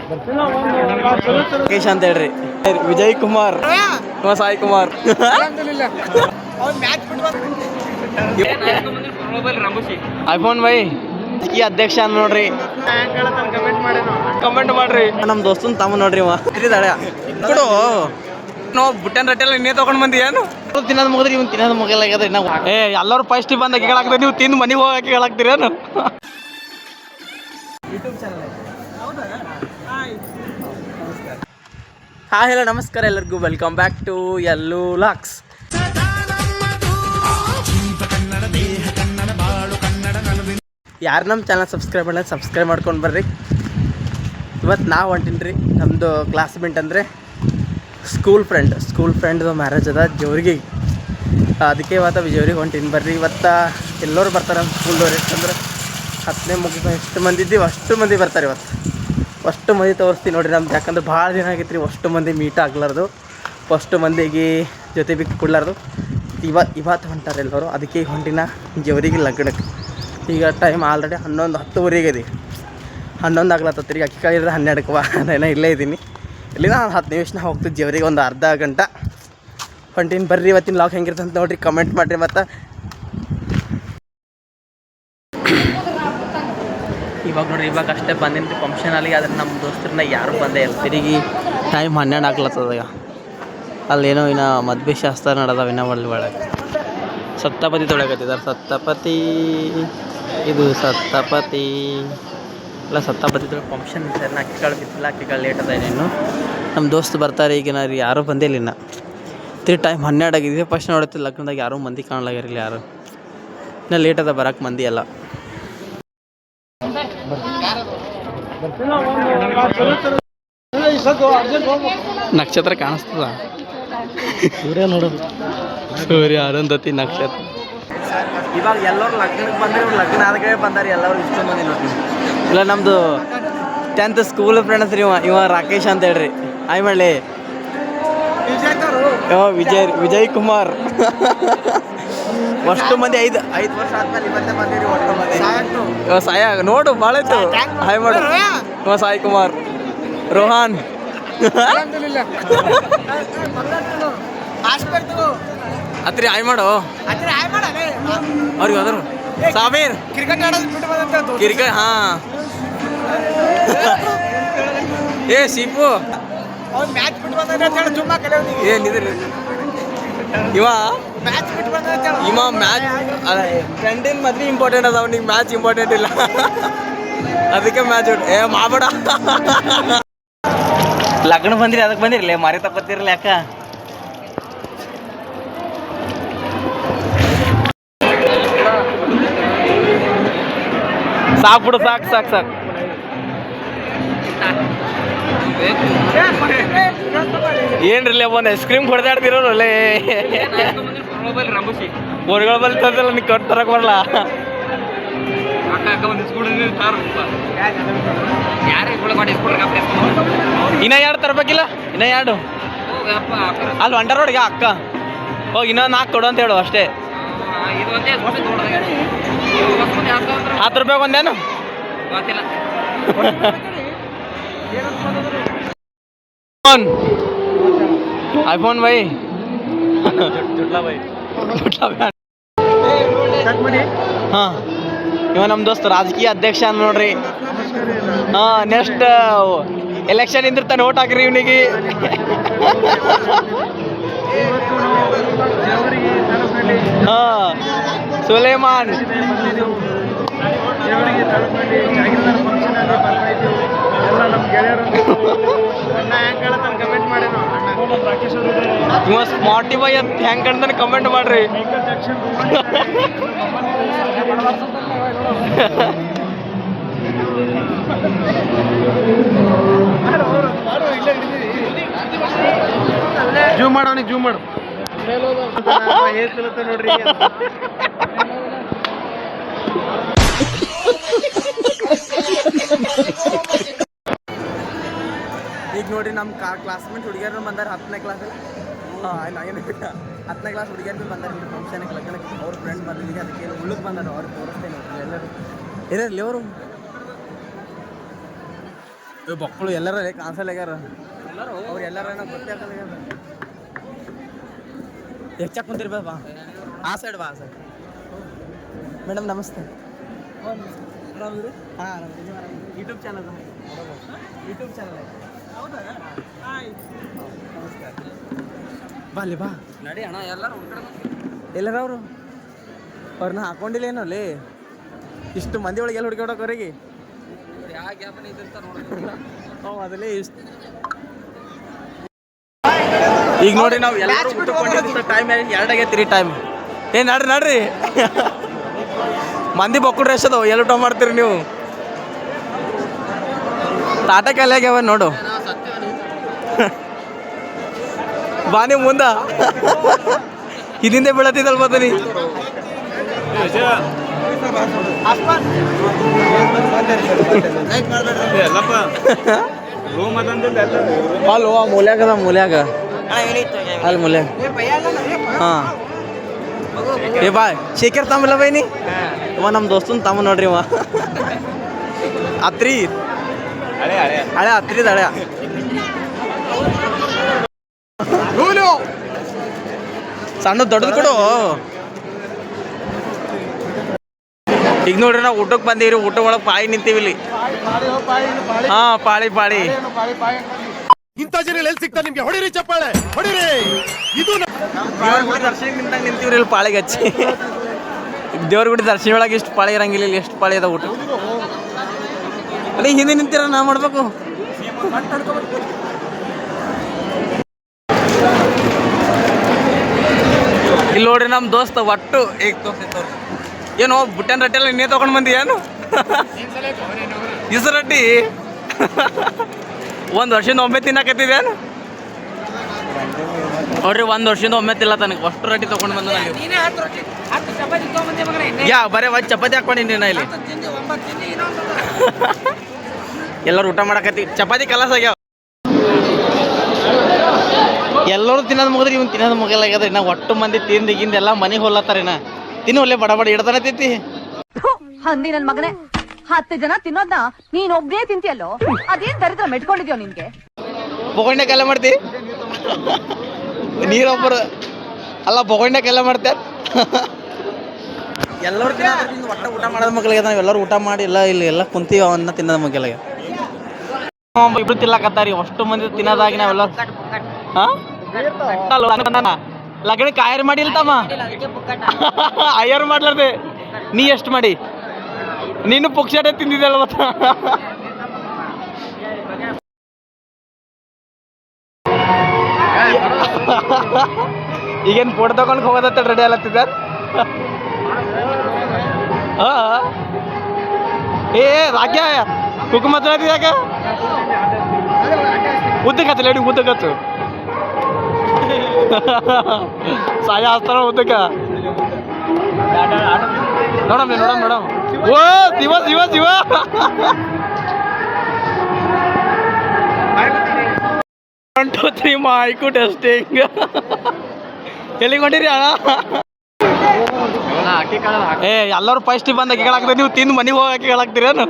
ರಾಕೇಶ್ ಅಂತ ಹೇಳ್ರಿ. Vijay Kumar, Sai Kumar. IPhone by ಈ ಅಧ್ಯಕ್ಷ ನೋಡ್ರಿ, ಕಮೆಂಟ್ ಮಾಡ್ರಿ. ನಮ್ ದೋಸ್ತನ್ ತಮ್ಮ ನೋಡ್ರಿ ಕೊಡು ನಾವು ಬುಟ್ಟನ್ ರೊಟ್ಟೆಲ್ಲ ಇನ್ನೇ ತಗೊಂಡ್ ಬಂದಿ ಏನು ತಿನ್ನೋದು ಮುಗಿದ್ರಿ ಇವ್ನು ತಿನ್ನೋದು ಮುಗಿಲಾಗ್ಯದ್ರಿ. ನಾವು ಎಲ್ಲರೂ ಫಸ್ಟ್ ಬಂದಾಗ ಹೇಳಾಕ್ತೀರಿ, ನೀವು ತಿಂದು ಮನೆಗೆ ಹೋಗಕ್ಕೆ ಹೇಳಾಕ್ತೀರಿ ಏನು? YouTube channel. ಹಾಯ್ ಹಲೋ ನಮಸ್ಕಾರ ಎಲ್ಲರಿಗೂ, ವೆಲ್ಕಮ್ ಬ್ಯಾಕ್ ಟು ಯಲ್ಲೂ ಲಾಕ್ಸ್. ಯಾರು ನಮ್ಮ ಚಾನಲ್ ಸಬ್ಸ್ಕ್ರೈಬ್ ಮಾಡಿದ್ರೆ ಸಬ್ಸ್ಕ್ರೈಬ್ ಮಾಡ್ಕೊಂಡು ಬರ್ರಿ. ಇವತ್ತು ನಾವು ಹೊಂಟೀನಿ ರೀ, ನಮ್ಮದು ಕ್ಲಾಸ್ಮೇಟ್ ಅಂದರೆ ಸ್ಕೂಲ್ ಫ್ರೆಂಡ್ದು ಮ್ಯಾರೇಜ್ ಅದ ಜೋರಿಗೆ. ಅದಕ್ಕೆ ಇವತ್ತು ಜೋರಿಗೆ ಹೊಂಟೀನಿ ಬರ್ರಿ. ಇವತ್ತು ಎಲ್ಲರೂ ಬರ್ತಾರೆ ನಮ್ಮ ಸ್ಕೂಲ್ದವ್ರು. ಎಷ್ಟಂದ್ರೆ 10ನೇ ಮುಗಿದ ಎಷ್ಟು ಮಂದಿ ಇದ್ದೀವಿ ಅಷ್ಟು ಮಂದಿ ಬರ್ತಾರೆ ಇವತ್ತು. ಅಷ್ಟು ಮಂದಿ ತೋರಿಸ್ತೀನಿ ನೋಡಿರಿ ನಮ್ದು. ಯಾಕಂದ್ರೆ ಭಾಳ ದಿನ ಆಗೈತೆ ರೀ ಅಷ್ಟು ಮಂದಿ ಮೀಟ್ ಆಗ್ಲಾರ್ದು, ಅಷ್ಟು ಮಂದಿಗೆ ಜೊತೆ ಬಿಟ್ಟು ಕೊಡ್ಲಾರ್ದು. ಇವತ್ತು ಹೊಂಟಾರೆ ಎಲ್ಲರೂ. ಅದಕ್ಕೆ ಹೊಂಟಿನ ಜವರಿಗೆ ಲಗ್ನಕ್ಕೆ. ಈಗ ಟೈಮ್ ಆಲ್ರೆಡಿ 11:10 ಇದೆ. 11 ಆಗ್ಲತ್ತತ್ತೀರಿ. ಅಕ್ಕಿ ಕಾಲಿದ್ರೆ 12ಕ್ಕೆ ಏನೋ ಇಲ್ಲೇ ಇದ್ದೀನಿ. ಇಲ್ಲಿಂದ 10 ನಿಮಿಷ ಹೋಗ್ತಿದ್ದು ಜವರಿಗೆ, ಒಂದು ಅರ್ಧ ಗಂಟೆ ಹೊಂಟೀನಿ ಬರ್ರಿ. ಇವತ್ತಿನ ಲಾಗ್ ಹೆಂಗಿರುತ್ತೆ ಅಂತ ನೋಡಿರಿ, ಕಮೆಂಟ್ ಮಾಡಿರಿ. ಮತ್ತು ಇವಾಗ ನೋಡಿರಿ, ಇವಾಗ ಅಷ್ಟೇ ಬಂದಿನಿ ಫಂಕ್ಷನ್ ಅಲ್ಲಿ. ಆದರೆ ನಮ್ಮ ದೋಸ್ತರನ್ನ ಯಾರು ಬಂದೇ ಇಲ್ಲ. ತಿರುಗಿ ಟೈಮ್ 12 ಆಗ್ಲತ್ತದ. ಅಲ್ಲೇನೋ ಇನ್ನು ಮದ್ವೆ ಶಾಸ್ತ್ರ ನಡೆದವ ಇನ್ನೂ ಒಳಗೆ. ಸಪ್ತಪದಿ ತೊಳಗತ್ತಿದ್ದಾರೆ. ಸಪ್ತಪತಿ ಇಲ್ಲ, ಸಪ್ತಪತಿ ತೊಳಗೆ ಫಂಕ್ಷನ್ ಇದ್ದಾರೆ. ಅಕ್ಕಿಗಳು ಬಿತ್ತಿಲ್ಲ, ಅಕ್ಕಿಗಳು ಲೇಟ್ ಅದ. ಇನ್ನು ನಮ್ಮ ದೋಸ್ತು ಬರ್ತಾರೆ ಈಗಿನ. ಯಾರೂ ಬಂದಿಲ್ಲ ಇನ್ನು. ಟೈಮ್ 12 ಆಗಿದೆ. ಫಸ್ಟ್ ನೋಡುತ್ತೆ ಲಗ್ನದಾಗ ಯಾರೂ ಮಂದಿ ಕಾಣಲಾಗಿರಲಿಲ್ಲ. ಯಾರು ಇನ್ನೂ ಲೇಟ್ ಅದ ಬರೋಕ್ಕೆ ಮಂದಿ ಎಲ್ಲ. ನಕ್ಷತ್ರ ಕಾಣಿಸ್ತದ, ಸೂರ್ಯ ನೋಡೋದು, ಸೂರ್ಯ ಅರುಂಧತಿ ನಕ್ಷತ್ರ. ಇವಾಗ ಎಲ್ಲರೂ ಲಗ್ನಕ್ಕೆ ಬಂದರೆ, ಲಗ್ನ ಆದಕ್ಕೆ ಬಂದಾರೆ ಎಲ್ಲರೂ. ಇಷ್ಟು ಮಂದಿ ನೋಡ್ತೀನಿ. ಇಲ್ಲ, ನಮ್ಮದು 10th ಸ್ಕೂಲ್ ಫ್ರೆಂಡ್ಸ್ ರೀ. ಇವ ರಾಕೇಶ್ ಅಂತ ಹೇಳ್ರಿ. ಆಯ್ ಮಾಡಲಿ ವಿಜಯ್ ಕುಮಾರ್. ಅಷ್ಟು ಮಂದಿ 5 ವರ್ಷ ಆದ್ಮೇಲೆ ಇವತ್ತೇ ಬಂದಿರಿ. ಅಷ್ಟು ಮಂದಿ ಸಾಯ ನೋಡು ಭಾಳ ಇತ್ತು. ಹಾಯ್ ಮಾಡು ಸಾಯಿ ಕುಮಾರ್, ರೋಹನ್. ಅತ್ರಿ ಹಾಯ್ ಮಾಡು ಅವ್ರಿಗೆ. ಹೋದ್ರು ಸಾಮೀರ್ ಕ್ರಿಕೆಟ್. ಹಾಂ ಏ ಸೀಪು ಏನಿದ್ರಿ ಇವ ಮ್ಯಾಚ್ ಫ್ರೆಂಡಿನ ಮದ್ವೆ ಇಂಪಾರ್ಟೆಂಟ್ ಅದ, ಅವ್ನಿಗೆ ಮ್ಯಾಚ್ ಇಂಪಾರ್ಟೆಂಟ್ ಇಲ್ಲ. ಅದಕ್ಕೆ ಮ್ಯಾಚ್ ಮಾಡಬೇಡ. ಲಗ್ನ ಬಂದಿರಿ, ಅದಕ್ಕೆ ಬಂದಿರಲಿ. ಮಾರಿ ತಪ್ಪತ್ತಿರಲಿ ಯಾಕ? ಸಾಕು ಬಿಡು, ಸಾಕು. ಏನ್ರಿಲ್ಲ ಒಂದು ಐಸ್ ಕ್ರೀಮ್ ಹೊಡೆದಾಡ್ತಿರೋಲ್ಲೇ. ಹೊರಗಳ ಬಲ್ಲಿ ತಂದಲ್ಲ, ನೀ ಕಟ್ ತರಕ್ಕೆ ಬರಲ್ಲ. ಇನ್ನ 2 ತರಬೇಕಿಲ್ಲ, ಇನ್ನ 2 ಅಲ್ಲಿ ಹೊಂಟಾರ ನೋಡಿಗ ಅಕ್ಕ. ಹೋಗಿ ಇನ್ನೊಂದು 4 ಕೊಡು ಅಂತ ಹೇಳು ಅಷ್ಟೇ. 10 ರೂಪಾಯಿ ಒಂದೇನು ಐಫೋನ್ ಬೈ. ಹಾಂ, ಇವ ನಮ್ಮ ದೋಸ್ತ ರಾಜಕೀಯ ಅಧ್ಯಕ್ಷ ಅಂತ ನೋಡ್ರಿ. ಹಾಂ, ನೆಕ್ಸ್ಟ್ ಎಲೆಕ್ಷನ್ ಇಂದಿರ್ತಾನೆ, ಓಟ್ ಹಾಕ್ರಿ ಇವನಿಗೆ. ಹಾಂ, ಸುಲೇಮಾನ್. ಇವ ಸ್ಪಾಟಿಫೈ ಅಂತ ಹೆಂಗೆ ಕಂಡ್ತಾನೆ ಕಮೆಂಟ್ ಮಾಡ್ರಿ. ಜೂಮ್ ಮಾಡು ಅವನಿಗೆ, ಜೂಮ್ ಮಾಡು ನೋಡ್ರಿ. ಈಗ ನೋಡ್ರಿ, ನಮ್ಮ ಕ್ಲಾಸ್ಮೇಟ್ ಹುಡುಗಿಯರು ಬಂದಾರೆ 10ನೇ ಕ್ಲಾಸಲ್ಲಿ. ಹಾಂ, ಏನು 10ನೇ ಕ್ಲಾಸ್ ಹುಡುಗಿಯರು ಬಂದಾರೆ ಫಂಕ್ಷನ್ಗೆ, ಲಗ್ನಕ್ಕೆ. ಅವ್ರ ಫ್ರೆಂಡ್ ಬಂದಿದ್ದೀವಿ, ಅದಕ್ಕೆ ಉಳ್ಳಕ್ಕೆ ಬಂದಾರೆ. ಅವ್ರಿಗೆ ತೋರಿಸ್ತೇನೆ ಎಲ್ಲರೂ ಇರಲಿ. ಅವರು ಮಕ್ಕಳು ಎಲ್ಲರ ಕಾನ್ಸಲ್ ಆಗ್ಯಾರ ಅವ್ರು ಎಲ್ಲಾರ ಗೊತ್ತೇ ಆಗಲ್ಲ ಹೆಚ್ಚಾಕ್ ಕುಂತಿರ್ಬೇಕು ಬಾ ಆ ಸೈಡ್ ಬಾ ಆ ಸೈಡ್ ಮೇಡಮ್ ನಮಸ್ತೆ ಹಾಂ ಯೂಟ್ಯೂಬ್ ಚಾನಲ್ ಹೌದಾ ನಮಸ್ಕಾರ ಬಾ ಅಲ್ಲಿ ಬಾ ನಡಿ ಅಣ್ಣ ಎಲ್ಲರೂ ಎಲ್ಲರ ಅವರು ಅವ್ರನ್ನ ಹಾಕೊಂಡಿಲ್ಲ ಏನೋ ಅಲ್ಲಿ ಇಷ್ಟು ಮಂದಿ ಒಳಗೆ ಎಲ್ಲ ಹುಡುಗಿ ಹೊರಗೆ ಯಾವ ಗ್ಯಾಪನ ಇದಿರ್ತಾರ ಹ್ಞೂ ಅದಲ್ಲೇ ಇಷ್ಟು ಈಗ ನೋಡಿ ನಾವು ಎಲ್ಲರೂ ಟೈಮ್ 2 ಆಗೈತಿ ಟೈಮ್ ನಡ್ರಿ ಮಂದಿ ಬಕ್ಕುಡ್ರಿ ಎಷ್ಟದ ಎಲ್ಲಿ ಊಟ ಮಾಡ್ತೀರಿ ನೀವು ತಾಟಕ್ಕೆ ಅಲ್ಲಿ ಆಗ್ಯಾವ ನೋಡು ಬಾ ನೀವು ಮುಂದ ಹಿಂದೆ ಬೀಳತ್ತಿದ್ದಲ್ ಬದನಿ ಅಲ್ವ ಮೂಲ್ಯಾಗದ ಮೂಲ್ಯಾಗ ಅಲ್ಲಿ ಮೂಲ್ಯಾಗ ಹಾಂ ಏ ಬಾ ಶೇಖರ್ ತಮ್ಮಲ್ಲ ಬೈನಿ ಇವ ನಮ್ಮ ದೋಸ್ತನ ತಮ್ಮ ನೋಡ್ರಿ ಇವ ಅತ್ರಿ ಹಳೆ ಅತ್ರಿದ ಹಳೆ ಸಣ್ಣ ದೊಡ್ಡದು ಕೊಡು ಈಗ ನೋಡ್ರಿ ನಾವು ಊಟಕ್ಕೆ ಬಂದೀವಿ ಊಟ ಒಳಗೆ ಪಾಳಿ ನಿಂತೀವಿ ಇಲ್ಲಿ ಹಾಂ ಪಾಳಿ ಇಂಥ ಜನ ಎಲ್ಲಿ ಸಿಗ್ತಾರೆ ನಿಮ್ಗೆ ಹೊಡಿರಿ ಚಪ್ಪಾಳೆ ಹೊಡಿರಿ ಇದು ದರ್ಶನ ನಿಂತಾಗ ನಿಂತೀವ್ರಿ ಇಲ್ಲಿ ಪಾಳಿಗೆ ಹಚ್ಚಿ ದೇವ್ರ ಗುಡಿ ದರ್ಶನ ಒಳಗೆ ಎಷ್ಟು ಪಾಳಿ ಇರಂಗಿಲ್ಲ ಇಲ್ಲಿ ಎಷ್ಟು ಪಾಳಿ ಅದ ಊಟ ಅಲ್ಲಿ ಹಿಂದೆ ನಿಂತೀರ ನಾ ಮಾಡ್ಬೇಕು ಇಲ್ಲಿ ನೋಡ್ರಿ ನಮ್ಮ ದೋಸ್ತ ಒಟ್ಟು ಈಗ ತೋರಿಸ್ತವ್ರಿ ಏನು ಬುಟ್ಟನ್ ರೊಟ್ಟಿ ಎಲ್ಲ ಇನ್ನೇ ತೊಗೊಂಡು ಬಂದಿ ಏನು ಇಸು ರೊಟ್ಟಿ ಒಂದು ವರ್ಷದಿಂದ ಒಮ್ಮೆ ತಿನ್ನಕತ್ತಿದ್ದೇನು ನೋಡ್ರಿ 1 ವರ್ಷದಿಂದ ಒಮ್ಮೆ ತಿಲ್ಲ ತನಗೆ ಅಷ್ಟು ರೊಟ್ಟಿ ತೊಗೊಂಡು ಬಂದ ಯಾ ಬರೇ ಒಂದು ಚಪಾತಿ ಹಾಕೊಂಡಿನಿ ನಾ ಇಲ್ಲಿ ಎಲ್ಲರೂ ಊಟ ಮಾಡಕತ್ತಿ ಚಪಾತಿ ಕಲಸ ಆಗ್ಯಾವ ಎಲ್ಲರೂ ತಿನ್ನೋದು ಮುಗಿದ್ರಿ ಇವ್ನು ತಿನ್ನೋದು ಮುಗಿಯಲಾಗ್ಯದ್ರಿ ನಾ ಒಟ್ಟು ಮಂದಿ ತಿಂದಿಗಿಂದ ಎಲ್ಲ ಮನೆಗೆ ಹೋಗ್ಲತ್ತಾರೇನ ತಿನ್ನು ಒಳ್ಳೆ ಬಡ ಹಿಡ್ದಾನೆ ತಿಂತಿ ಹಂದಿ ನನ್ ಮಗನೇ 10 ಜನ ತಿನ್ನೋದ್ನ ನೀನ್ ಒಬ್ಬನೇ ತಿಂತಿಯಲ್ಲೋ ಅದೇನ್ ದರಿದ್ರ ಮೆಟ್ಕೊಂಡಿದ್ಯೋ ನಿನ್ಗೆ ಬೊಗೊಂಡೆ ಕೆಲ ಮಾಡ್ತಿ ನೀರೊಬ್ಬರು ಅಲ್ಲ ಬೊಗೊಂಡೆ ಕೆಲ ಮಾಡ್ತೆ ಎಲ್ಲರೂ ತಿನ್ನೋದ್ರಿಂದ ಒಟ್ಟ ಊಟ ಮಾಡೋದ್ ಮಕ್ಕಳಿಗೆ ನಾವು ಎಲ್ಲರೂ ಊಟ ಮಾಡಿ ಇಲ್ಲ ಇಲ್ಲಿ ಎಲ್ಲ ಕುಂತೀವಿ ಅವನ್ನ ತಿನ್ನೋದ್ ಮಕ್ಕಳಿಗೆ ಇಬ್ರು ತಿನ್ನಕತ್ತಾರಿ ಅಷ್ಟು ಮಂದಿ ತಿನ್ನೋದಾಗಿ ನಾವೆಲ್ಲ ಹಾಂ ಲಗ್ನಕ್ಕೆ ಆಯರ್ ಮಾಡಿಲ್ಲ ತಮ್ಮ ಆಯರ್ ಮಾಡ್ಲಾರ್ದೆ ನೀ ಎಷ್ಟು ಮಾಡಿ ನೀನು ಪುಕ್ಷಟೆ ತಿಂದಿದ್ದಲ್ಲ ಮತ್ತ ಈಗೇನು ಫೋಟೋ ತಗೊಂಡು ಹೋಗೋದತ್ತ ರೆಡಿ ಅಲ್ಲತ್ತಿದ್ದ ಏ ರಾಗ್ಯ ಕುಕುಮ ಯಾಕೆ ಉದ್ದಕ್ಕೆ ಹಚ್ಚಲ್ಲ ಹೇಳಿ ಉದ್ದಕ್ಕೆ ಹಚ್ಚು ಸಾಯ ಹಾಸ್ತಾರ ಉದ್ದಕ್ಕ ನೋಡಮ್ ಓ ಶಿವ 1 2 3 ಮಾಯ್ಕು ಟೆಸ್ಟಿಂಗ್ ಎಲ್ಲಿಗೆ ಹೊಂಟಿರಿ ಅಣ್ಣ ಏ ಎಲ್ಲರೂ ಫಸ್ಟ್ ಬಂದು ಅಕ್ಕಿ ಹಾಕ್ತೀರಿ ನೀವು ತಿಂದು ಮನೆಗೆ ಹೋಗಿ ಅಕ್ಕಿ ಹಾಕ್ತೀರೇನು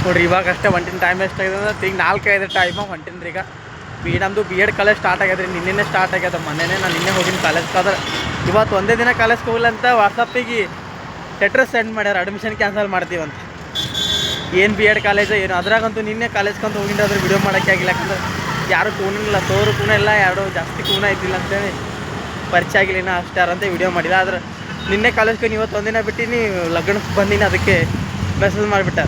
ನೋಡ್ರಿ ಇವಾಗ ಅಷ್ಟೇ ಹೊಂಟಿನ ಟೈಮ್ ಎಷ್ಟಾಗಿದೆ ಅಂದ್ರೆ ಈಗ 4-5 ಟೈಮ ಹೊಂಟಿನಿ ರೀ. ಈಗ ನಮ್ಮದು B.Ed ಕಾಲೇಜ್ ಸ್ಟಾರ್ಟ್ ಆಗ್ಯದ ರೀ. ನಿನ್ನೆ ಸ್ಟಾರ್ಟ್ ಆಗ್ಯದ. ಮೊನ್ನೆನೇ ನಾನು ನಿನ್ನೆ ಹೋಗಿನಿ ಕಾಲೇಜ್ಗೆ. ಆದ್ರೆ ಇವತ್ತು ಒಂದೇ ದಿನ ಕಾಲೇಜ್ಗೆ ಹೋಗಲ್ಲ ಅಂತ ವಾಟ್ಸಪ್ಪಿಗೆ ಲೆಟ್ರ್ ಸೆಂಡ್ ಮಾಡ್ಯಾರ, ಅಡ್ಮಿಷನ್ ಕ್ಯಾನ್ಸಲ್ ಮಾಡ್ತೀವಂತ. ಏನು B.Ed ಕಾಲೇಜ್ ಏನು ಅದ್ರಾಗಂತೂ ನಿನ್ನೆ ಕಾಲೇಜ್ಗಂತ ಹೋಗಿನಿ ಅದ್ರ ವಿಡಿಯೋ ಮಾಡೋಕ್ಕೆ ಆಗಿಲ್ಲ. ಯಾಕಂದ್ರೆ ಯಾರು ಕೂನಿಲ್ಲ, ತೋರು ಕೂನ ಇಲ್ಲ, ಯಾರು ಜಾಸ್ತಿ ಕೂನ ಇದ್ದಿಲ್ಲ ಅಂತೇಳಿ ಪರಿಚಯ ಆಗಿಲ್ಲ ಅಷ್ಟೇ ಅಂತ ವಿಡಿಯೋ ಮಾಡಿಲ್ಲ. ಆದ್ರೆ ನಿನ್ನೆ ಕಾಲೇಜ್ಗೆ ಇವತ್ತು ಒಂದಿನ ಬಿಟ್ಟಿನಿ, ಲಗ್ನಕ್ಕೆ ಬಂದಿನಿ, ಅದಕ್ಕೆ ಮೆಸೇಜ್ ಮಾಡಿಬಿಟ್ಟ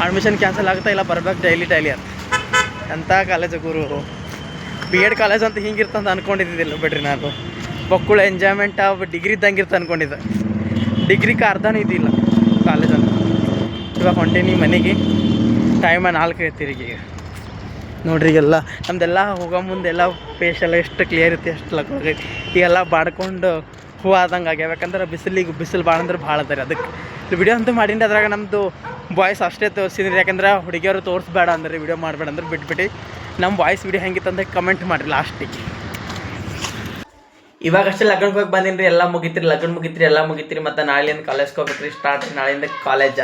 ಅಡ್ಮಿಷನ್ ಕ್ಯಾನ್ಸಲ್ ಆಗ್ತಾ ಇಲ್ಲ, ಬರ್ಬೇಕು ಡೈಲಿ ಅಂತ. ಅಂಥ ಕಾಲೇಜು ಗುರು. B.Ed ಕಾಲೇಜ್ ಅಂತ ಹಿಂಗಿರ್ತಂತ ಅಂದ್ಕೊಂಡಿದ್ದಿಲ್ಲ ಬಿಡ್ರಿ. ನಾನು ಮಕ್ಕಳು ಎಂಜಾಯ್ಮೆಂಟ್ ಡಿಗ್ರಿ ಇದ್ದಂಗೆ ಇರ್ತ ಅಂದ್ಕೊಂಡಿದ್ದೆ. ಡಿಗ್ರಿಗೆ ಅರ್ಧನೂ ಇದ್ದಿಲ್ಲ ಕಾಲೇಜ್ ಅಂತ. ಇವಾಗ ಹೊಂಟೀನಿ ಮನೆಗೆ. ಟೈಮ 4 ಐತಿ ಈಗ. ನೋಡ್ರಿ ಈಗೆಲ್ಲ ನಮ್ದೆಲ್ಲ ಹೋಗೋ ಮುಂದೆಲ್ಲ ಫೇಸ್ ಎಲ್ಲ ಎಷ್ಟು ಕ್ಲಿಯರ್ ಇರುತ್ತೆ, ಎಷ್ಟು ಲಗ್ಗೈತಿ. ಈಗೆಲ್ಲ ಬಾಡ್ಕೊಂಡು ಹೂ ಆದಂಗೆ ಆಗ್ಯಾವ. ಯಾಕಂದ್ರೆ ಬಿಸಿಲು ಭಾಳ ಅಂದ್ರೆ ಭಾಳ ಅದ ರೀ. ಅದಕ್ಕೆ ವಿಡಿಯೋ ಅಂತೂ ಮಾಡೀನಿ. ಅದ್ರಾಗ ನಮ್ಮದು ಬಾಯ್ಸ್ ಅಷ್ಟೇ ತೋರಿಸಿದ್ರಿ. ಯಾಕಂದ್ರೆ ಹುಡುಗಿಯವರು ತೋರಿಸ್ಬೇಡ ಅಂದ್ರೆ ವಿಡಿಯೋ ಮಾಡಬೇಡ ಅಂದ್ರೆ ಬಿಟ್ಬಿಟ್ಟು ನಮ್ಮ ಬಾಯ್ಸ್ ವಿಡಿಯೋ ಹೆಂಗಿತ್ತಂತ ಕಮೆಂಟ್ ಮಾಡಿರಿ ಲಾಸ್ಟಿಗೆ. ಇವಾಗಷ್ಟೇ ಲಗ್ನಕ್ಕೆ ಹೋಗಿ ಬಂದೀನಿ ರೀ. ಎಲ್ಲ ಮುಗಿತ್ರಿ, ಲಗ್ನ ಮುಗಿತ್ರಿ. ಮತ್ತು ನಾಳೆಯಿಂದ ಕಾಲೇಜ್ಗೆ ಹೋಗ್ಬೇಕ್ರಿ. ಸ್ಟಾರ್ಟ್ ನಾಳೆಯಿಂದ ಕಾಲೇಜ.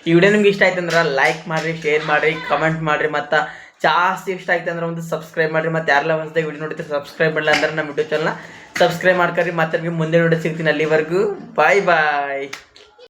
ಈ ವಿಡಿಯೋ ನಿಮ್ಗೆ ಇಷ್ಟ ಆಯ್ತು ಅಂದ್ರೆ ಲೈಕ್ ಮಾಡಿರಿ, ಶೇರ್ ಮಾಡಿರಿ, ಕಮೆಂಟ್ ಮಾಡಿರಿ. ಮತ್ತು ಜಾಸ್ತಿ ಇಷ್ಟ ಆಯ್ತು ಅಂದ್ರೆ ಒಂದು ಸಬ್ಸ್ಕ್ರೈಬ್ ಮಾಡಿರಿ. ಮತ್ತು ಯಾರೆಲ್ಲ ಹೊಸದಾಗಿ ವಿಡಿಯೋ ನೋಡ್ತೀರಿ ಸಬ್ಸ್ಕ್ರೈಬ್ ಮಾಡಲ್ಲ ಅಂದ್ರೆ ನಮ್ಮ ಯೂಟ್ಯೂಬ್ ಚಾನಲ್ನ ಸಬ್ಸ್ಕ್ರೈಬ್ ಮಾಡ್ಕೊರಿ. ಮತ್ತು ನಿಮಗೆ ಮುಂದೆ ವಿಡಿಯೋ ಸಿಗ್ತೀನಿ. ಅಲ್ಲಿವರೆಗೂ ಬಾಯ್.